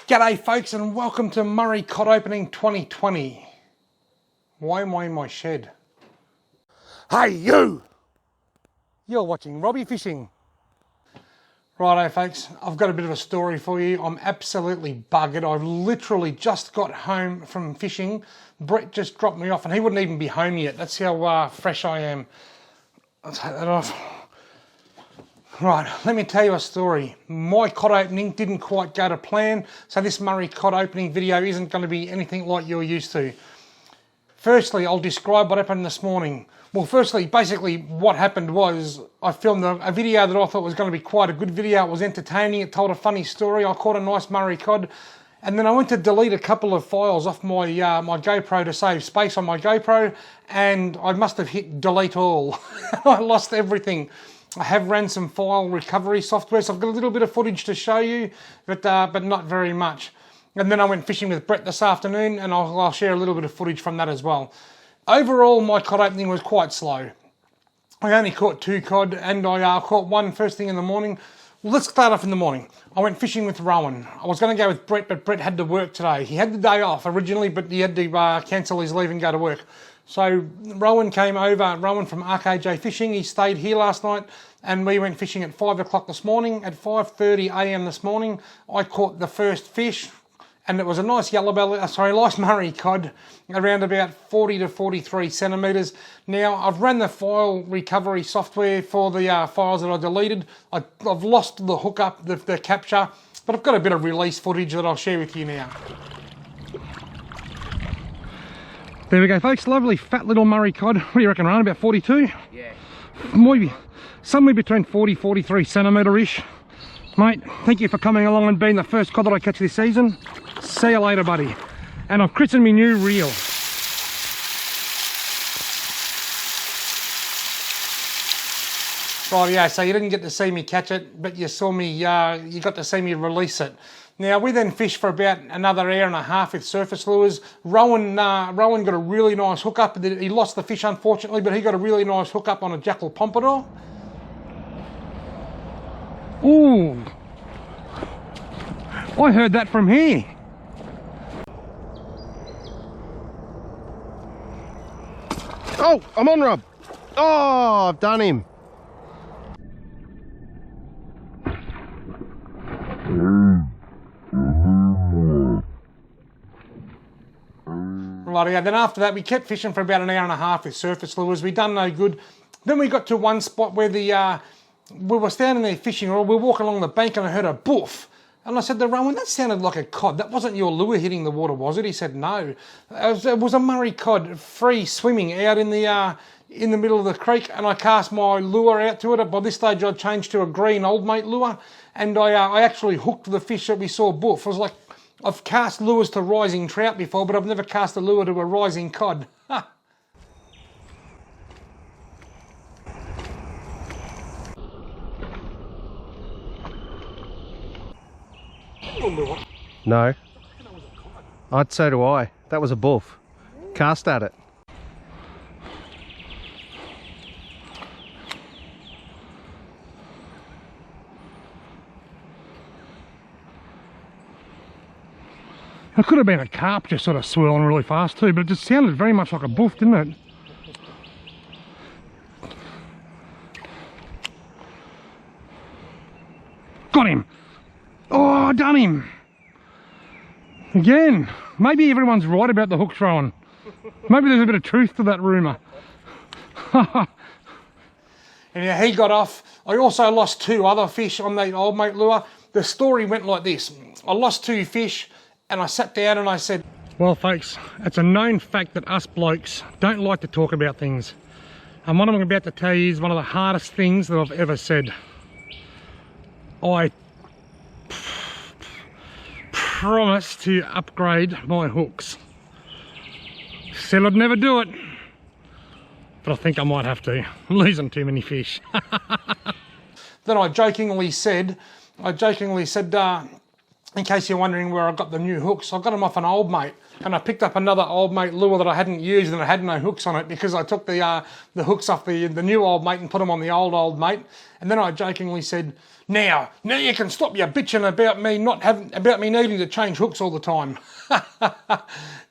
G'day folks and welcome to Murray Cod Opening 2020. Why am I in my shed? Hey you! You're watching Robbie Fishing. Righto folks, I've got a bit of a story for you. I'm absolutely buggered. I've literally just got home from fishing. Brett just dropped me off and he wouldn't even be home yet. That's how fresh I am. I'll take that off. Right, let me tell you a story. My cod opening didn't quite go to plan, so this Murray cod opening video isn't going to be anything like you're used to. Firstly, I'll describe what happened this morning. Well, firstly, basically what happened was I filmed a video that I thought was going to be quite a good video. It was entertaining, it told a funny story. I caught a nice Murray cod, and then I went to delete a couple of files off my my GoPro to save space on my GoPro, and I must have hit delete all. I lost everything. I have ran some file recovery software, so I've got a little bit of footage to show you, but not very much. And then I went fishing with Brett this afternoon, and I'll share a little bit of footage from that as well. Overall, my cod opening was quite slow. I only caught 2 cod, and I caught one first thing in the morning. Well, let's start off in the morning. I went fishing with Rowan. I was going to go with Brett, but Brett had to work today. He had the day off originally, but he had to cancel his leave and go to work. So Rowan came over, Rowan from RKJ Fishing. He stayed here last night and we went fishing at 5 o'clock this morning. At 5:30 a.m. this morning, I caught the first fish, and it was a nice nice Murray cod, around about 40 to 43 centimetres. Now, I've ran the file recovery software for the files that I deleted. I've lost the hookup, the capture, but I've got a bit of release footage that I'll share with you now. There we go folks, lovely fat little Murray cod. What do you reckon, Rowan, about 42? Yeah. Maybe somewhere between 40-43 centimetre-ish. Mate, thank you for coming along and being the first cod that I catch this season. See you later, buddy. And I've christened me new reel. Right, yeah, so you didn't get to see me catch it, but you saw me, you got to see me release it. Now, we then fished for about another hour and a half with surface lures. Rowan got a really nice hookup. He lost the fish, unfortunately, but he got a really nice hookup on a jackal pompadour. Ooh! I heard that from here. Oh, I'm on, Rob. Oh, I've done him. Right, yeah, then after that we kept fishing for about an hour and a half with surface lures. We done no good. Then we got to one spot where we were standing there fishing, or we were walking along the bank, and I heard a boof. And I said to Rowan, that sounded like a cod. That wasn't your lure hitting the water, was it? He said, no. It was a Murray cod, free swimming out in the middle of the creek, and I cast my lure out to it. By this stage I'd changed to a green old mate lure, and I actually hooked the fish that we saw boof. I was like, I've cast lures to rising trout before, but I've never cast a lure to a rising cod. Ha! No. So do I. That was a boof. Cast at it. It could have been a carp just sort of swirling really fast too, but it just sounded very much like a boof, didn't it? Got him! Oh, I done him! Again, maybe everyone's right about the hooks, Rowan. Maybe there's a bit of truth to that rumour. Anyhow, he got off. I also lost 2 other fish on the old mate lure. The story went like this. I lost 2 fish, and I sat down and I said, well folks, it's a known fact that us blokes don't like to talk about things. And what I'm about to tell you is one of the hardest things that I've ever said. I promise to upgrade my hooks. Said I'd never do it, but I think I might have to. I'm losing too many fish. Then I jokingly said, in case you're wondering where I got the new hooks, I got them off an old mate, and I picked up another old mate lure that I hadn't used and it had no hooks on it because I took the hooks off the new old mate and put them on the old mate. And then I jokingly said, now you can stop your bitching about me needing to change hooks all the time.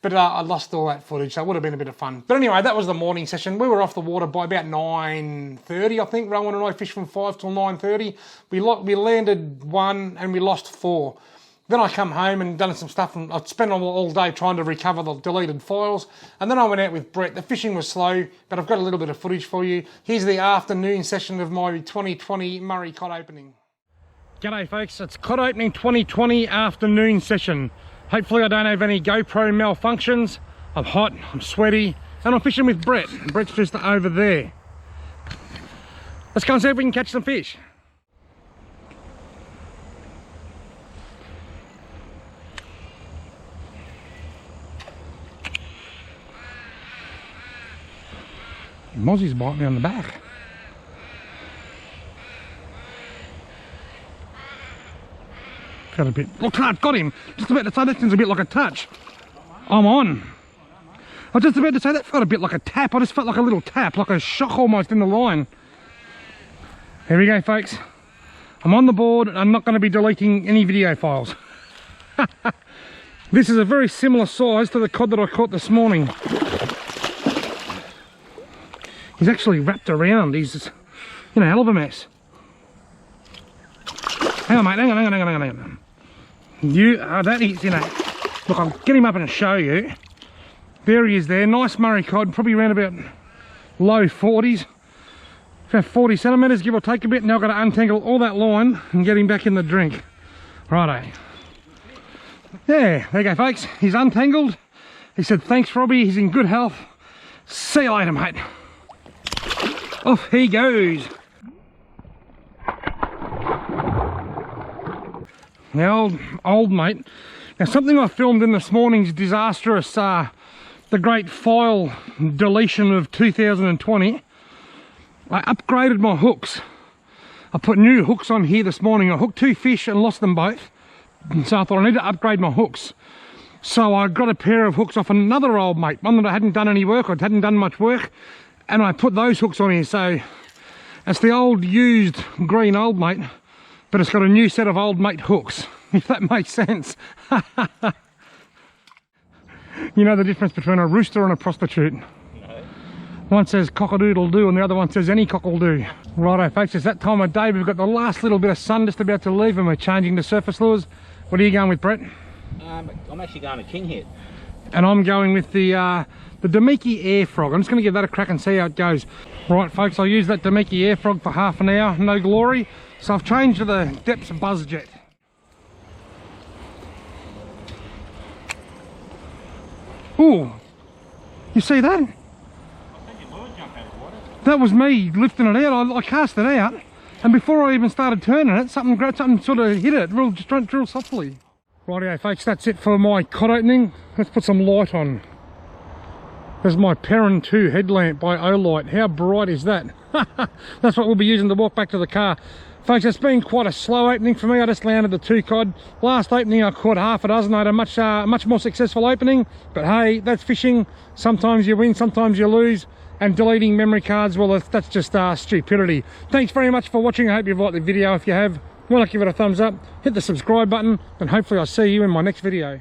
But I lost all that footage, so it would have been a bit of fun. But anyway, that was the morning session. We were off the water by about 9:30, I think. Rowan and I fished from 5 till 9:30. We landed 1 and we lost 4. Then I come home and done some stuff, and I'd spent all day trying to recover the deleted files. And then I went out with Brett. The fishing was slow, but I've got a little bit of footage for you. Here's the afternoon session of my 2020 Murray cod opening. G'day folks, it's cod opening 2020 afternoon session. Hopefully I don't have any GoPro malfunctions. I'm hot, I'm sweaty, and I'm fishing with Brett. Brett's just over there. Let's go and see if we can catch some fish. Mozzie's biting me on the back. Got a bit. Look, I've got him. Just about to say that thing's a bit like a touch. I'm on. I was just about to say that felt a bit like a tap. I just felt like a little tap, like a shock almost in the line. Here we go, folks. I'm on the board. I'm not going to be deleting any video files. This is a very similar size to the cod that I caught this morning. He's actually wrapped around. He's, you know, hell of a mess. Hang on, mate. Hang on. That is, you know. Look, I'll get him up and show you. There he is there. Nice Murray cod, probably around about low 40s. About 40 centimetres, give or take a bit. Now I've got to untangle all that line and get him back in the drink. Righto. Yeah, there you go, folks. He's untangled. He said, thanks, Robbie. He's in good health. See you later, mate. Off he goes. The old mate. Now, something I filmed in this morning's disastrous, the great file deletion of 2020. I upgraded my hooks. I put new hooks on here this morning. I hooked 2 fish and lost them both. So I thought I need to upgrade my hooks. So I got a pair of hooks off another old mate, one that I hadn't done any work, I hadn't done much work. And I put those hooks on here, so it's the old used green old mate, but it's got a new set of old mate hooks, if that makes sense. You know the difference between a rooster and a prostitute? No. One says cock-a-doodle-doo and the other one says any cock-will-do. Righto folks, it's that time of day. We've got the last little bit of sun just about to leave and we're changing to surface lures. What are you going with, Brett? I'm actually going to kinghead. And I'm going with the Damiki air frog. I'm just going to give that a crack and see how it goes. Right folks, I used that Damiki air frog for half an hour, no glory. So I've changed to the Depths Buzz Jet. Ooh, you see that? That was me lifting it out. I cast it out, and before I even started turning it, something sort of hit it, real softly. Rightio folks, that's it for my cod opening. Let's put some light on. There's my Perrin 2 headlamp by Olight. How bright is that? That's what we'll be using to walk back to the car. Folks, it's been quite a slow opening for me. I just landed the 2 cod. Last opening I caught half a dozen. I had a much more successful opening. But hey, that's fishing. Sometimes you win, sometimes you lose. And deleting memory cards, well, that's just stupidity. Thanks very much for watching. I hope you've liked the video. If you have, why not give it a thumbs up, hit the subscribe button, and hopefully I'll see you in my next video.